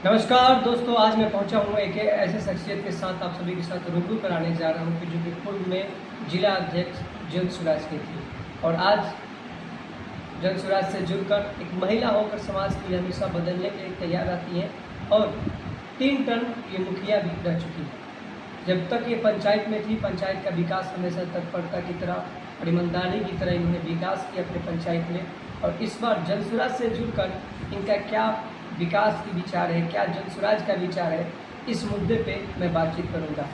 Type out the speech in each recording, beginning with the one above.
नमस्कार दोस्तों, आज मैं पहुंचा हूं एक ऐसे शख्सियत के साथ आप सभी के साथ रूबरू कराने जा रहा हूं कि जो कि पूर्व में जिला अध्यक्ष जन सुराज की थी और आज जन सुराज से जुड़कर एक महिला होकर समाज की हमेशा बदलने के लिए तैयार रहती हैं और 3 टर्म ये मुखिया भी रह चुकी है। जब तक ये पंचायत में थी, पंचायत का विकास हमेशा तत्परता की तरह और ईमानदारी की तरह इन्होंने विकास किया अपने पंचायत में। और इस बार जन सुराज से जुड़कर इनका क्या विकास की विचार है, क्या जन सुराज का विचार है, इस मुद्दे पे मैं बातचीत करूंगा।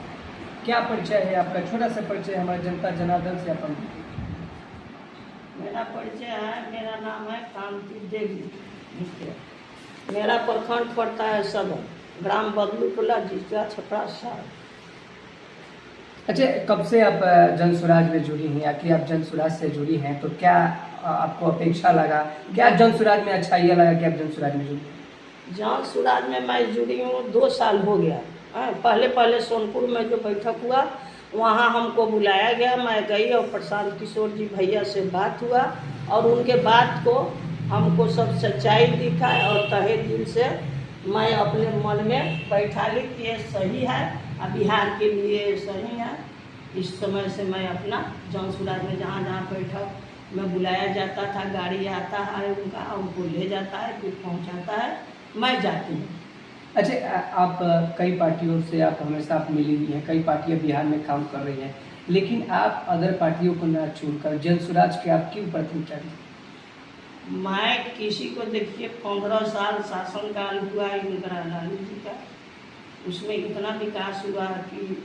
क्या परिचय है आपका? छोटा सा परिचय हमारे जनता जनार्दन से अपन। मेरा परिचय है, मेरा नाम है कांति देवी मुखिया। मेरा प्रखंड पड़ता है सदर, ग्राम बदलूटोला, जिला छपरा शहर। अच्छा, कब से आप जन सुराज में जुड़ी हैं? आखिर आप जन सुराज से जुड़ी हैं तो क्या आपको अपेक्षा लगा, क्या जन सुराज में अच्छा ये लगा कि आप जन सुराज में जुड़ी? जन सुराज में मैं जुड़ी हूँ 2 साल हो गया। पहले सोनपुर में जो बैठक हुआ वहाँ हमको बुलाया गया, मैं गई और प्रशांत किशोर जी भैया से बात हुआ और उनके बात को हमको सब सच्चाई दिखा और तहे दिल से मैं अपने मन में बैठा ली कि ये सही है और बिहार के लिए सही है। इस समय से मैं अपना जन सुराज में जहाँ जहाँ बैठक में बुलाया जाता था, गाड़ी आता है उनका, उनको ले जाता है, फिर पहुँचाता है, मैं जाती हूँ। अच्छा, आप कई पार्टियों से आप हमेशा आप मिली हुई हैं, कई पार्टियां बिहार में काम कर रही हैं, लेकिन आप अदर पार्टियों को न छोड़कर जन सुराज के आप क्यों प्राथमिकता दी? मैं किसी को देखिए 15 साल शासनकाल हुआ इंदिरा गांधी जी का, उसमें इतना विकास हुआ कि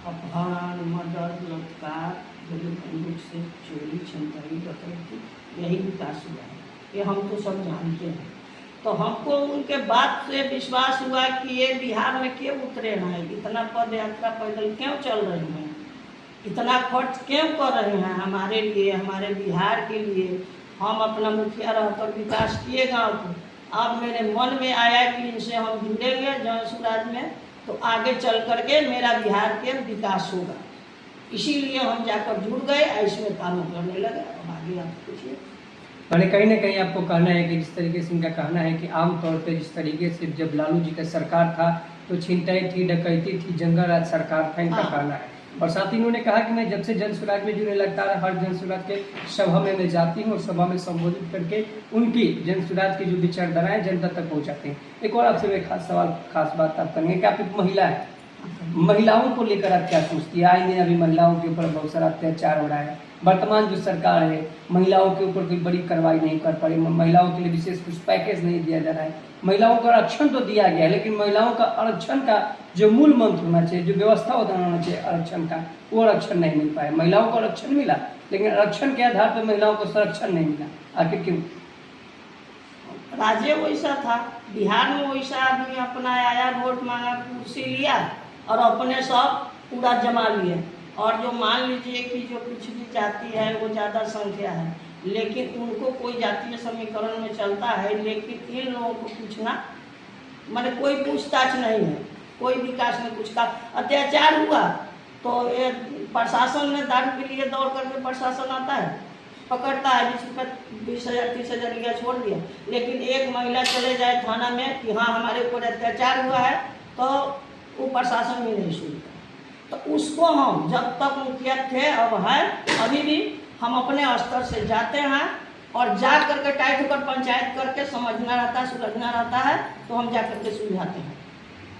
अपहरण, मर्डर, बलात्कार, बंदूक से चोरी, छिनतई, डकैती, यही विकास हुआ है। ये हम तो सब जानते हैं। तो हमको उनके बात से विश्वास हुआ कि ये बिहार में क्यों उतरे हैं, इतना पद यात्रा पैदल क्यों चल रहे हैं, इतना खर्च क्यों कर रहे हैं हमारे लिए, हमारे बिहार के लिए। हम अपना मुखिया रहकर विकास किए गाँव को। अब मेरे मन में आया कि इनसे हम जुड़ेंगे जन सुराज में तो आगे चल करके मेरा बिहार के विकास होगा। इसीलिए हम जाकर जुड़ गए, इसमें काम करने लगे। अब आगे आप पूछिए। मैंने कहीं ना कहीं आपको कहना है कि जिस तरीके से इनका कहना है कि आमतौर पे जिस तरीके से जब लालू जी का सरकार था तो छिनतई थी, डकैती थी, जंगल राज सरकार था, इनका कहना है। और साथ ही इन्होंने कहा कि मैं जब से जन सुराज में जुड़ने लगता है, हर जन सुराज के सभा में मैं जाती हूँ और सभा में संबोधित करके उनकी जन सुराज की जो विचारधाराएं जनता तक पहुँचाते हैं। एक और आपसे मैं खास बात आप करेंगे कि आप एक महिला है, महिलाओं को लेकर आप क्या सोचती है? आए दिन अभी महिलाओं के ऊपर बहुत सारा अत्याचार हो रहा है। वर्तमान जो सरकार है महिलाओं के ऊपर कोई बड़ी कार्रवाई नहीं कर पा रही, महिलाओं के लिए विशेष कुछ पैकेज नहीं दिया जा रहा है। महिलाओं का आरक्षण तो दिया गया है, लेकिन महिलाओं का आरक्षण का जो मूल मंत्र होना चाहिए, जो व्यवस्था होना चाहिए आरक्षण का, वो आरक्षण नहीं मिल पाया। महिलाओं को आरक्षण मिला, लेकिन आरक्षण के आधार पर महिलाओं को संरक्षण नहीं मिला। आखिर क्यों? राज्य वैसा था, बिहार में वैसा आदमी अपना आया, वोट मांगा, कुर्सी लिया और अपने सब पूरा जमा लिए। और जो मान लीजिए कि जो पिछड़ी जाति है वो ज़्यादा संख्या है, लेकिन उनको कोई जातीय समीकरण में चलता है, लेकिन इन लोगों को पूछना माने कोई पूछताछ नहीं है, कोई विकास नहीं। कुछ का अत्याचार हुआ तो ये प्रशासन ने दारू के लिए दौड़ करके प्रशासन आता है, पकड़ता है, 20 रुपये 20,000 30,000 रुपया छोड़ दिया। लेकिन एक महिला चले जाए थाना में कि हाँ हमारे ऊपर अत्याचार हुआ है, तो वो प्रशासन भी नहीं सुनता। तो उसको हम जब तक मुखिया थे, अब है, अभी भी हम अपने स्तर से जाते हैं और जा करके टाइट होकर पंचायत करके समझना रहता है, सुलझना रहता है, तो हम जा करके सुलझाते हैं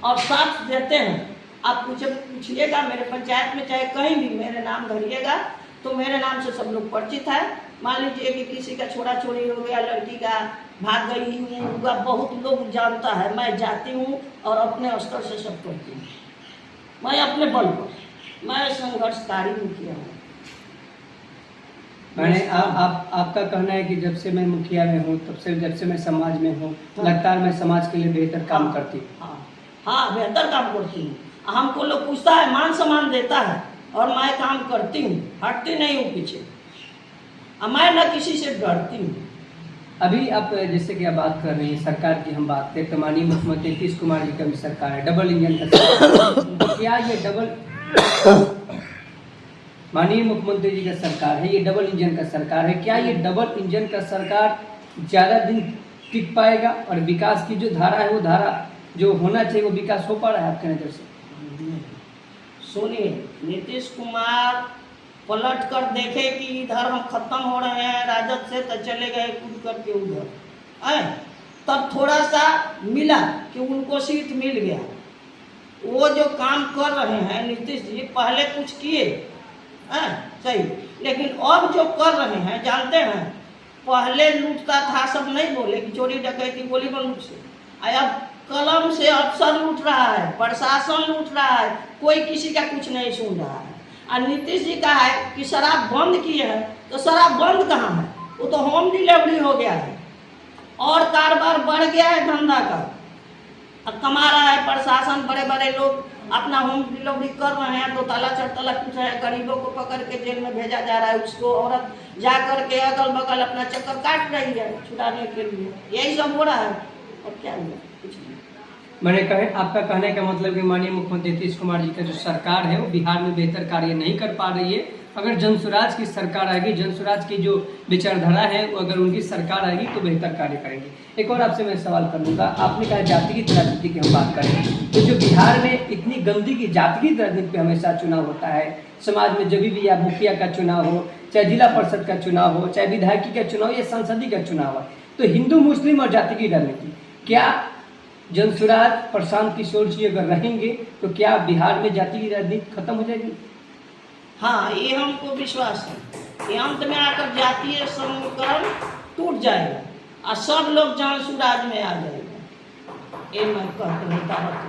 और साथ देते हैं। आप पूछिएगा मेरे पंचायत में, चाहे कहीं भी मेरे नाम धरिएगा तो मेरे नाम से सब लोग परिचित है। मान लीजिए कि किसी का छोड़ा छोड़ी हो गया, लड़की का भाग गई हुआ, बहुत लोग जानता है। मैं जाती हूँ और अपने स्तर से सब करती हूँ, मैं अपने बल पर, मैं संघर्षकारी मुखिया हूँ। मैंने आपका कहना है कि जब से मैं मुखिया में हूँ, तब से जब से मैं समाज में हूँ, लगता है मैं समाज के लिए बेहतर काम करती हूँ। हाँ, बेहतर काम करती हूँ। हमको लोग पूछता है, मान सम्मान देता है और मैं काम करती हूँ, हटती नहीं हूँ पीछे, मैं न किसी से डरती हूँ। अभी आप जैसे कि आप बात कर रही हैं सरकार की, हम बात करें तो माननीय मुख्यमंत्री नीतीश कुमार जी का भी सरकार है, डबल इंजन का सरकार। तो क्या ये माननीय मुख्यमंत्री जी का सरकार है, ये डबल इंजन का सरकार है, क्या ये डबल इंजन का सरकार ज़्यादा दिन टिक पाएगा और विकास की जो धारा है वो धारा जो होना चाहिए वो विकास हो पा रहा है आपके नज़र से? सुनिए, नीतीश कुमार पलट कर देखे कि इधर हम खत्म हो रहे हैं राजद से, तो चले गए कूद करके उधर, है तब थोड़ा सा मिला कि उनको सीट मिल गया। वो जो काम कर रहे हैं नीतीश जी, पहले कुछ किए हैं सही, लेकिन अब जो कर रहे हैं जानते हैं, पहले लूटता था सब नहीं बोले कि चोरी डकैती गोली बंदूक से, अब कलम से अफसर लूट रहा है, प्रशासन लूट रहा है, कोई किसी का कुछ नहीं सुन रहा है। और नीतीश जी का है कि शराब बंद किए हैं, तो शराब बंद कहाँ है, वो तो होम डिलीवरी हो गया है और कारोबार बढ़ गया है धंधा का, अब कमा रहा है प्रशासन, बड़े बड़े लोग अपना होम डिलीवरी कर रहे हैं, 2 ताला 4 ताला कुछ है, गरीबों को पकड़ के जेल में भेजा जा रहा है, उसको औरत जा करके अगल बगल अपना चक्कर काट रही है छुड़ाने के लिए, यही सब हो रहा है। और क्या हुआ, कुछ नहीं। मैंने कहे आपका कहने का मतलब कि माननीय मुख्यमंत्री नीतीश कुमार जी का जो सरकार है वो बिहार में बेहतर कार्य नहीं कर पा रही है। अगर जनसुराज की सरकार आएगी, जनसुराज की जो विचारधारा है वो अगर उनकी सरकार आएगी तो बेहतर कार्य करेंगे। एक और आपसे मैं सवाल करूंगा, आपने कहा जातिगत राजनीति की हम बात करें तो जो बिहार में इतनी गंदी की जातिगत राजनीति पे हमेशा चुनाव होता है, समाज में जब भी या मुखिया का चुनाव हो, चाहे जिला परिषद का चुनाव हो, चाहे विधायकी का चुनाव या संसदीय का चुनाव हो, तो हिंदू मुस्लिम और जाति की राजनीति, क्या जनसुराज प्रशांत किशोर जी अगर रहेंगे तो क्या बिहार में जाति की राजनीति खत्म हो जाएगी? हाँ, ये हमको विश्वास है कि अंत में आकर जातीय समीकरण टूट जाएगा और सब लोग जनसुराज में आ जाएगा। ये मैं कहते नहीं दावत,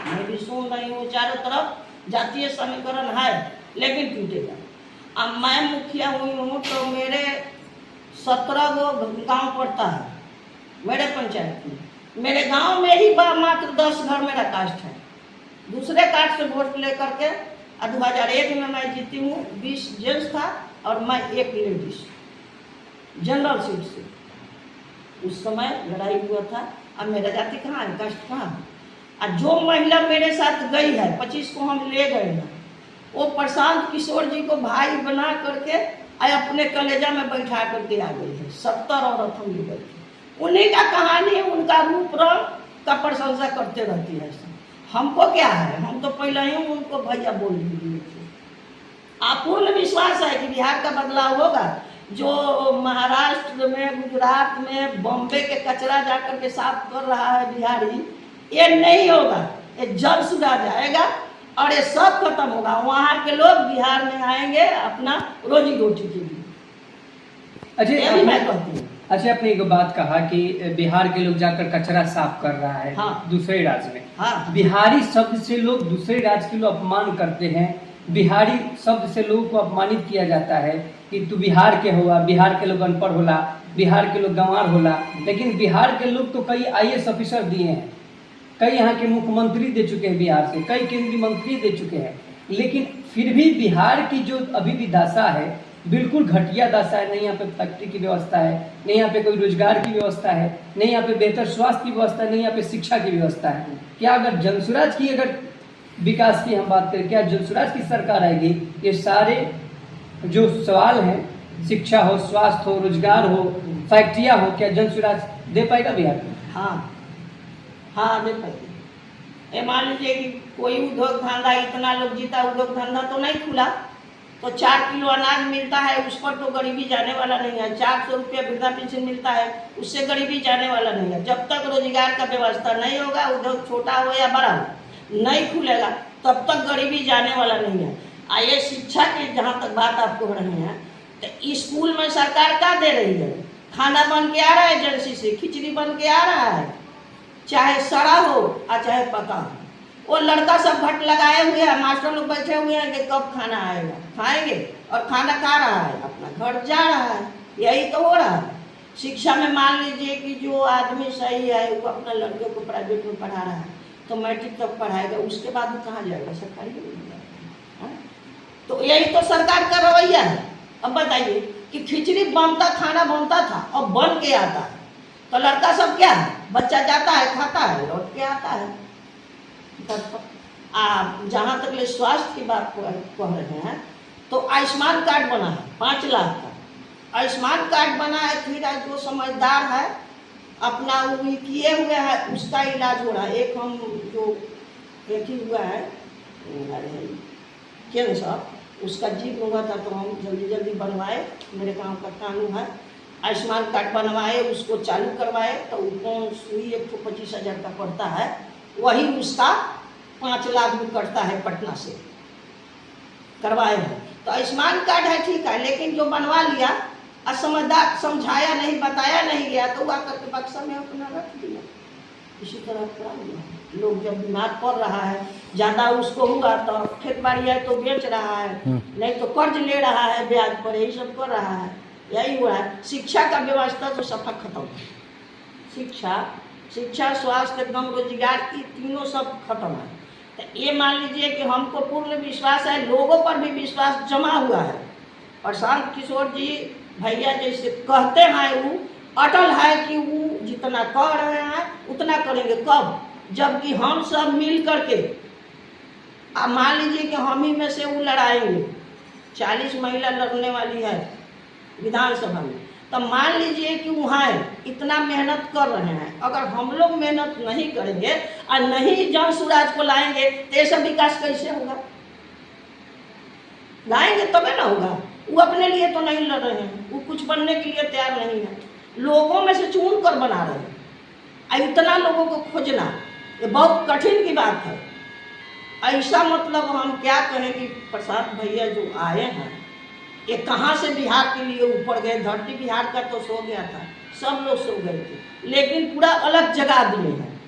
मैं भी सुन रही हूँ चारों तरफ जातीय समीकरण है लेकिन टूटेगा। अब मैं मुखिया हुई हूँ तो मेरे 17 गो गाँव पड़ता है मेरे पंचायत में, मेरे गांव में ही मात्र 10 घर मेरा कास्ट है, दूसरे कास्ट से वोट लेकर के 2001 में मैं जीती हूँ, 20 जेंट्स था और मैं 1 लेडीज जनरल सीट से। उस समय लड़ाई हुआ था। अब मेरा जाति कहाँ है, कास्ट कहाँ है? और जो महिला मेरे साथ गई है 25 को हम ले गए हैं, वो प्रशांत किशोर जी को भाई बना करके अपने कलेजा में बैठा करके आ गई है। 70 औरत हम ले गए थे, उन्हीं का कहानी है, उनका रूप रंग का प्रशंसा करते रहती है। हमको क्या है, हम तो पहले ही उनको भैया बोल दिए थे। आप पूर्ण विश्वास है कि बिहार का बदलाव होगा। जो महाराष्ट्र में, गुजरात में, बॉम्बे के कचरा जाकर के साफ कर रहा है बिहारी, ये नहीं होगा, ये जल सुधा जाएगा और ये सब खत्म होगा। वहाँ के लोग बिहार में आएंगे अपना रोजी रोटी के लिए। अच्छा, मैं कहती हूँ। अच्छा, आपने एक बात कहा कि बिहार के लोग जाकर कचरा साफ कर रहा है। हाँ। दूसरे राज्य में। हाँ। बिहारी शब्द से लोग दूसरे राज्य के लोग अपमान करते हैं, बिहारी शब्द से लोगों को अपमानित किया जाता है कि तू बिहार के होगा, बिहार के लोग अनपढ़ होला, बिहार के लोग गंवार होला। लेकिन बिहार के लोग तो कई IAS ऑफिसर दिए हैं, कई यहाँ के मुख्यमंत्री दे चुके हैं बिहार से, कई केंद्रीय मंत्री दे चुके हैं, लेकिन फिर भी बिहार की जो अभी भी दशा है बिल्कुल घटिया दशा है। नहीं यहाँ पे फैक्ट्री की व्यवस्था है, नहीं यहाँ पे कोई रोजगार की व्यवस्था है, नहीं यहाँ पे बेहतर स्वास्थ्य की व्यवस्था है, नहीं यहाँ पे शिक्षा की व्यवस्था है। क्या अगर जनसुराज की अगर विकास की हम बात करें, क्या जनसुराज की सरकार आएगी, ये सारे जो सवाल हैं, शिक्षा हो, स्वास्थ्य हो, रोजगार हो, फैक्ट्रियाँ हो, क्या जनसुराज दे पाएगा बिहार में? हाँ दे पाएगी। ये मान लीजिए कि कोई उद्योग धंधा, इतना लोग जीता, उद्योग धंधा तो नहीं खुला, तो 4 किलो अनाज मिलता है, उस पर तो गरीबी जाने वाला नहीं है। 400 रुपया वृद्धा पेंशन मिलता है, उससे गरीबी जाने वाला नहीं है। जब तक रोजगार का व्यवस्था नहीं होगा, उद्योग छोटा हो या बड़ा हो, नहीं खुलेगा, तब तक गरीबी जाने वाला नहीं है। आइए शिक्षा की जहाँ तक बात आप कह रहे हैं, तो स्कूल में सरकार क्या दे रही है? खाना बन के आ रहा है एजेंसी से, खिचड़ी बन के आ रहा है, चाहे सड़ा हो और चाहे पका हो। वो लड़का सब भट्ट लगाए हुए हैं, मास्टर लोग बैठे हुए हैं कि कब खाना आएगा, खाएंगे, और खाना खा रहा है, अपना घर जा रहा है। यही तो हो रहा है। शिक्षा में मान लीजिए कि जो आदमी सही है वो अपना लड़के को प्राइवेट में पढ़ा रहा है, तो मैट्रिक तक पढ़ाएगा, उसके बाद वो कहाँ जाएगा, सरकारी में जाएगा। तो यही तो सरकार का रवैया है। अब बताइए कि खिचड़ी बनता, खाना बनता था और बन के आता है, तो लड़का सब क्या है, बच्चा जाता है, खाता है, लौट के आता है। जहाँ तक ले स्वास्थ्य की बात कह रहे हैं, तो आयुष्मान कार्ड बना है 5 लाख का, आयुष्मान कार्ड बना है। फिर जो समझदार है अपना वो किए हुए है, उसका इलाज हो रहा है। एक हम जो एक ही हुआ है कैंसर, उसका जीव हुआ था, तो हम जल्दी जल्दी बनवाए, मेरे गांव का कानून है, आयुष्मान कार्ड बनवाए, उसको चालू करवाए, तो कौन सुई 125,000 का पड़ता है, वही उसका 5 लाख भी कटता है पटना से, करवाए हैं। तो आयुष्मान कार्ड है ठीक है, लेकिन जो बनवा लिया असमझदार, समझाया नहीं, बताया नहीं गया, तो वह करके बक्सा में अपना रख दिया। इसी तरह क्या हुआ, लोग जब बीमार पड़ रहा है, ज़्यादा उसको हुआ तो खेत बाड़ी है तो बेच रहा है, नहीं तो कर्ज ले रहा है ब्याज पर, यही सब कर रहा है, यही हुआ है। शिक्षा का व्यवस्था तो सफा खत्म, शिक्षा स्वास्थ्य एकदम रोजगार, ये तीनों सब खत्म है। तो ये मान लीजिए कि हमको पूर्ण विश्वास है, लोगों पर भी विश्वास जमा हुआ है। और शांत किशोर जी भैया जैसे कहते हैं, वो अटल है कि वो जितना कर रहे हैं उतना करेंगे। कब? जबकि हम सब मिल करके, अब मान लीजिए कि हम ही में से वो लड़ाएंगे, 40 महिला लड़ने वाली है विधानसभा में, तो मान लीजिए कि वहाँ इतना मेहनत कर रहे हैं, अगर हम लोग मेहनत नहीं करेंगे और नहीं जन सुराज को लाएंगे तो ये सब विकास कैसे होगा? लाएंगे तबे ना होगा। वो अपने लिए तो नहीं लड़ रहे हैं, वो कुछ बनने के लिए तैयार नहीं है, लोगों में से चुन कर बना रहे हैं। इतना लोगों को खोजना ये बहुत कठिन की बात है। ऐसा मतलब हम क्या कहें कि प्रसाद भैया जो आए हैं, ये कहाँ से बिहार के लिए ऊपर गए। धरती बिहार का तो सो गया था, सब लोग सो गए थे, लेकिन पूरा अलग जगह दिए हैं।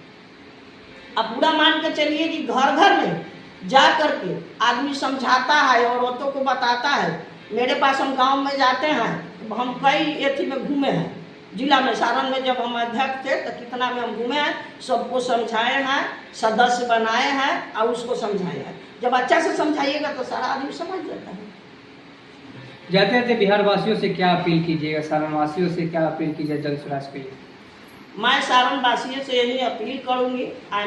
अब पूरा मान के चलिए कि घर घर में जा करके आदमी समझाता है, औरतों को बताता है। मेरे पास, हम गांव में जाते हैं, तो हम कई एथी में घूमे हैं, जिला में, सारण में जब हम अध्यक्ष थे तो कितना में हम घूमे हैं, सबको समझाए हैं, सदस्य बनाए हैं और उसको समझाए हैं। जब अच्छा से समझाइएगा तो सारा आदमी समझ जाता है। जाते जाते बिहार वासियों से क्या अपील कीजिएगा, सारण वासियों से क्या अपील कीजिए जन स्वराज के लिए? मैं सारण वासियों से यही अपील करूंगी,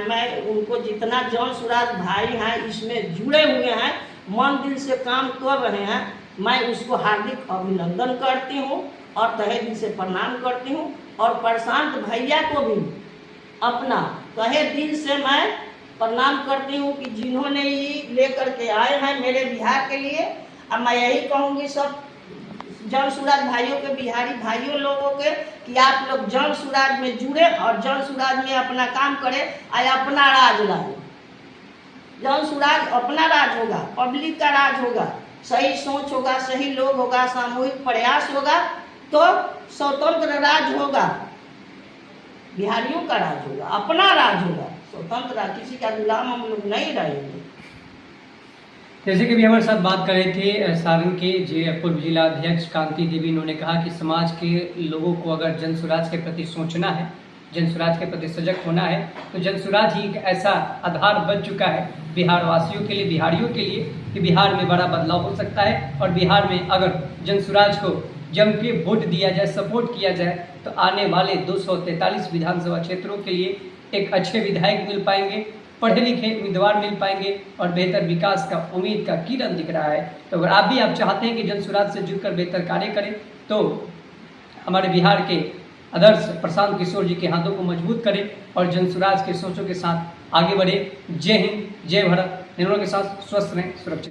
मैं उनको जितना जन स्वराज भाई हैं इसमें जुड़े हुए हैं, मन दिल से काम कर रहे हैं, मैं उसको हार्दिक अभिनंदन करती हूँ और तहे दिल से प्रणाम करती हूँ। और प्रशांत भैया को भी अपना तहे दिल से मैं प्रणाम करती हूँ कि जिन्होंने ये लेकर के आए हैं मेरे बिहार के लिए। अब मैं यही कहूँगी सब जन सुराज भाइयों के, बिहारी भाइयों लोगों के, कि आप लोग जन सुराज में जुड़े और जन सुराज में अपना काम करें और अपना राज लाए। जन सुराज अपना राज होगा, पब्लिक का राज होगा, सही सोच होगा, सही लोग होगा, सामूहिक प्रयास होगा, तो स्वतंत्र राज होगा, बिहारियों का राज होगा, अपना राज होगा, स्वतंत्र राज, किसी का गुलाम हम लोग नहीं रहेंगे। जैसे कि भी हमारे साथ बात कर रहे थे सारण के पूर्व जिला अध्यक्ष कांति देवी, इन्होंने कहा कि समाज के लोगों को अगर जन स्वराज के प्रति सोचना है, जन स्वराज के प्रति सजग होना है, तो जन स्वराज ही एक ऐसा आधार बन चुका है बिहार वासियों के लिए, बिहारियों के लिए, कि बिहार में बड़ा बदलाव हो सकता है। और बिहार में अगर जन स्वराज को जम के वोट दिया जाए, सपोर्ट किया जाए, तो आने वाले 243 विधानसभा क्षेत्रों के लिए एक अच्छे विधायक मिल पाएंगे, पढ़े लिखे उम्मीदवार मिल पाएंगे और बेहतर विकास का उम्मीद का किरण दिख रहा है। तो अगर आप चाहते हैं कि जन स्वराज से जुड़कर बेहतर कार्य करें, तो हमारे बिहार के आदर्श प्रशांत किशोर जी के हाथों को मजबूत करें और जन स्वराज के सोचों के साथ आगे बढ़े। जय हिंद, जय भारत। इन लोगों के साथ स्वस्थ रहें, सुरक्षित।